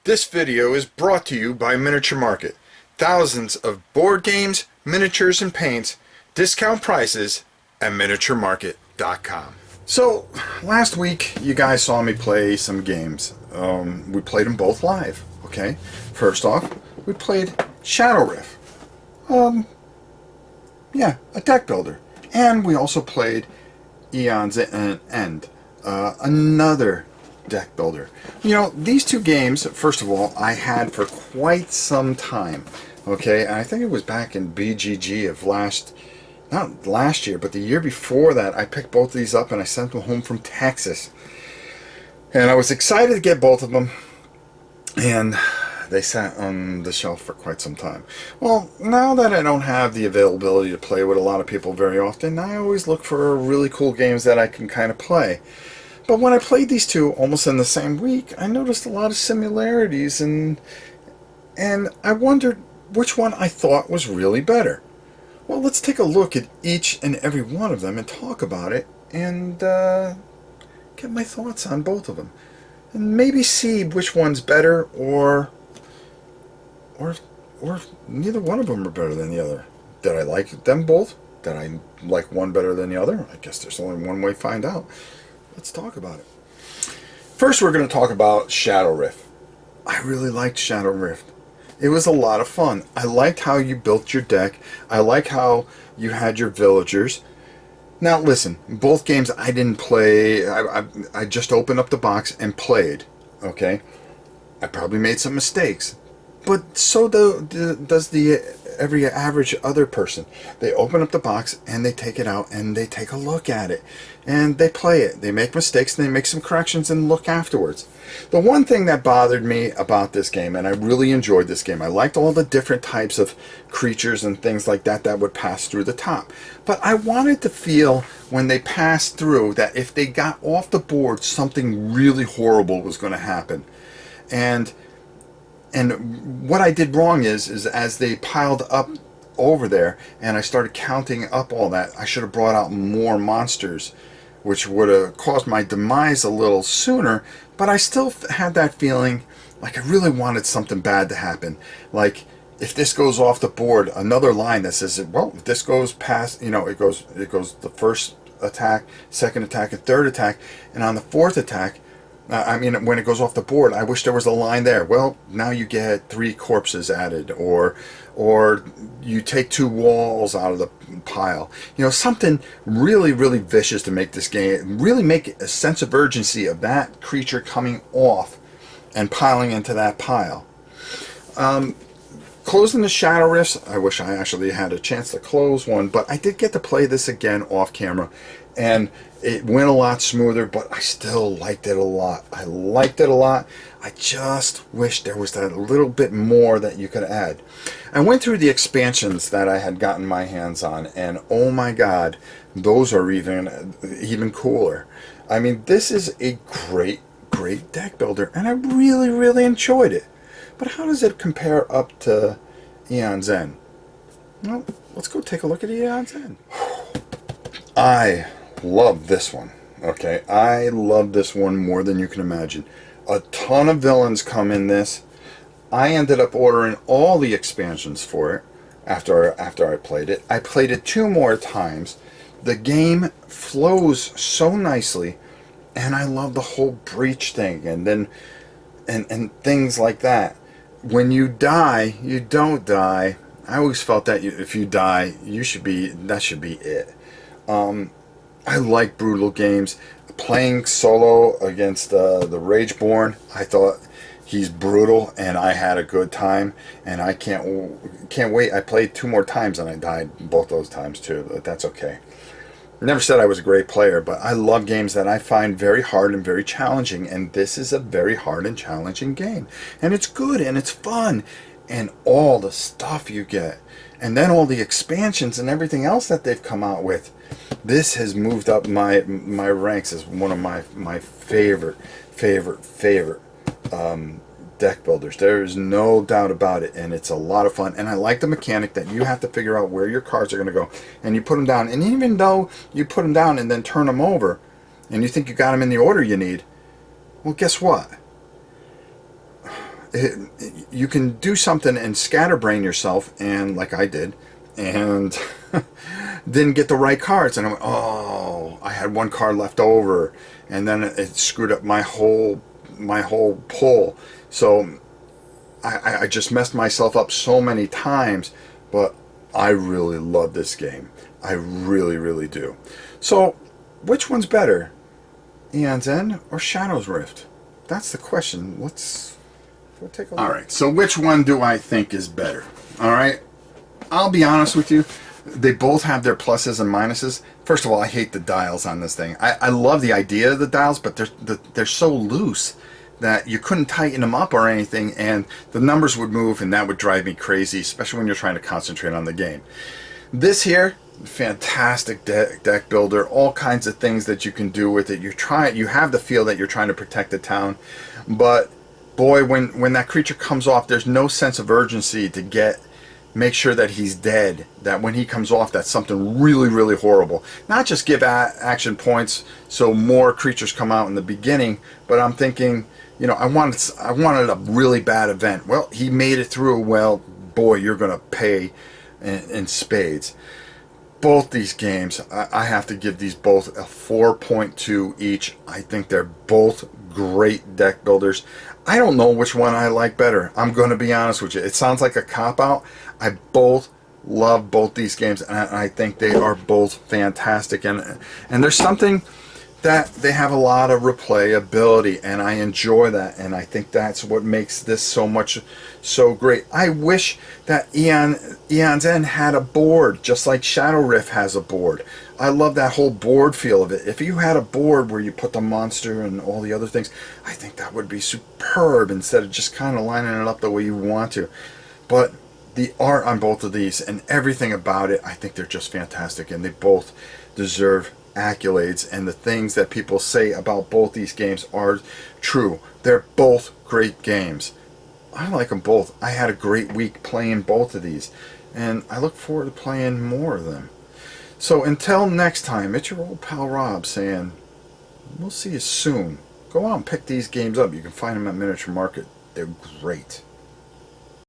This video is brought to you by Miniature Market. Thousands of board games, miniatures, and paints, discount prices at miniaturemarket.com. So, last week you guys saw me play some games. We played them both live, okay? First off, we played Shadowrift. A deck builder. And we also played Aeons End, another deck builder. You know, these two games, first of all, I had for quite some time. Okay, and I think it was back in BGG of not last year, but the year before that, I picked both of these up and I sent them home from Texas. And I was excited to get both of them. And they sat on the shelf for quite some time. Well, now that I don't have the availability to play with a lot of people very often, I always look for really cool games that I can kind of play. But when I played these two almost in the same week, I noticed a lot of similarities, and I wondered which one I thought was really better. Well, let's take a look at each and every one of them and talk about it, and get my thoughts on both of them. And maybe see which one's better, or neither one of them are better than the other. Did I like them both? Did I like one better than the other? I guess there's only one way to find out. Let's talk about it. First, we're going to talk about Shadowrift. I really liked Shadowrift. It was a lot of fun. I liked how you built your deck. I like how you had your villagers. Now, listen, both games I didn't play. I just opened up the box and played. Okay? I probably made some mistakes. But so does every average other person. They open up the box and they take it out and they take a look at it. And they play it. They make mistakes and they make some corrections and look afterwards. The one thing that bothered me about this game, and I really enjoyed this game, I liked all the different types of creatures and things like that that would pass through the top. But I wanted to feel when they passed through that if they got off the board, something really horrible was going to happen. And what I did wrong is as they piled up over there and I started counting up all that, I should have brought out more monsters, which would have caused my demise a little sooner, but I still had that feeling like I really wanted something bad to happen. Like, if this goes off the board, another line that says, well, if this goes past, you know, it goes the first attack, second attack, and third attack, and on the fourth attack, when it goes off the board, I wish there was a line there. Well, now you get 3 corpses added, or you take 2 walls out of the pile. You know, something really, really vicious to make this game, really make a sense of urgency of that creature coming off and piling into that pile. Closing the Shadow Rifts, I wish I actually had a chance to close one, but I did get to play this again off camera, and it went a lot smoother, but I still liked it a lot. I liked it a lot. I just wish there was that little bit more that you could add. I went through the expansions that I had gotten my hands on, and oh my god, those are even cooler. I mean, this is a great deck builder, and I really, really enjoyed it. But how does it compare up to Aeons End? Well, let's go take a look at Aeons End. I love this one. Okay, I love this one more than you can imagine. A ton of villains come in this. I ended up ordering all the expansions for it after I played it. I played it 2 more times. The game flows so nicely, and I love the whole breach thing, and things like that. When you die, you don't die. I always felt that if you die, that should be it. I like brutal games. Playing solo against the Rageborn, I thought he's brutal, and I had a good time, and I can't wait. I played 2 more times, and I died both those times too, but that's okay. Never said I was a great player, but I love games that I find very hard and very challenging, and this is a very hard and challenging game. And it's good, and it's fun, and all the stuff you get, and then all the expansions and everything else that they've come out with. This has moved up my ranks as one of my favorite deck builders. There is no doubt about it, and it's a lot of fun. And I like the mechanic that you have to figure out where your cards are going to go, and you put them down. And even though you put them down and then turn them over, and you think you got them in the order you need, well, guess what? you can do something and scatterbrain yourself, and like I did, and didn't get the right cards, and I went, oh, I had one card left over, and then it screwed up my whole pull. So I just messed myself up so many times, but I really love this game. I really, really do. So, which one's better, Aeons End or Shadow's Rift? That's the question. We'll take a look. All right, so which one do I think is better? All right, I'll be honest with you. They both have their pluses and minuses. First of all, I hate the dials on this thing. I love the idea of the dials, but they're so loose that you couldn't tighten them up or anything, and the numbers would move, and that would drive me crazy, especially when you're trying to concentrate on the game. This here, fantastic deck builder, all kinds of things that you can do with it. You have the feel that you're trying to protect the town, but boy, when that creature comes off, there's no sense of urgency to make sure that he's dead, that when he comes off, that's something really, really horrible. Not just give action points so more creatures come out in the beginning, but I'm thinking, you know, I wanted a really bad event. Well, he made it through. Well, boy, you're going to pay in spades. Both these games, I have to give these both a 4.2 each. I think they're both great deck builders. I don't know which one I like better. I'm going to be honest with you. It sounds like a cop-out. I both love both these games, and I think they are both fantastic. And there's something that they have a lot of replayability, and I enjoy that, and I think that's what makes this so great. I wish that Aeons End had a board, just like Shadowrift has a board. I love that whole board feel of it. If you had a board where you put the monster and all the other things, I think that would be superb, instead of just kind of lining it up the way you want to. But the art on both of these and everything about it, I think they're just fantastic, and they both deserve accolades, and the things that people say about both these games are true. They're both great games. I like them both. I had a great week playing both of these, and I look forward to playing more of them. So until next time, it's your old pal Rob saying, we'll see you soon. Go out and pick these games up. You can find them at Miniature Market. They're great.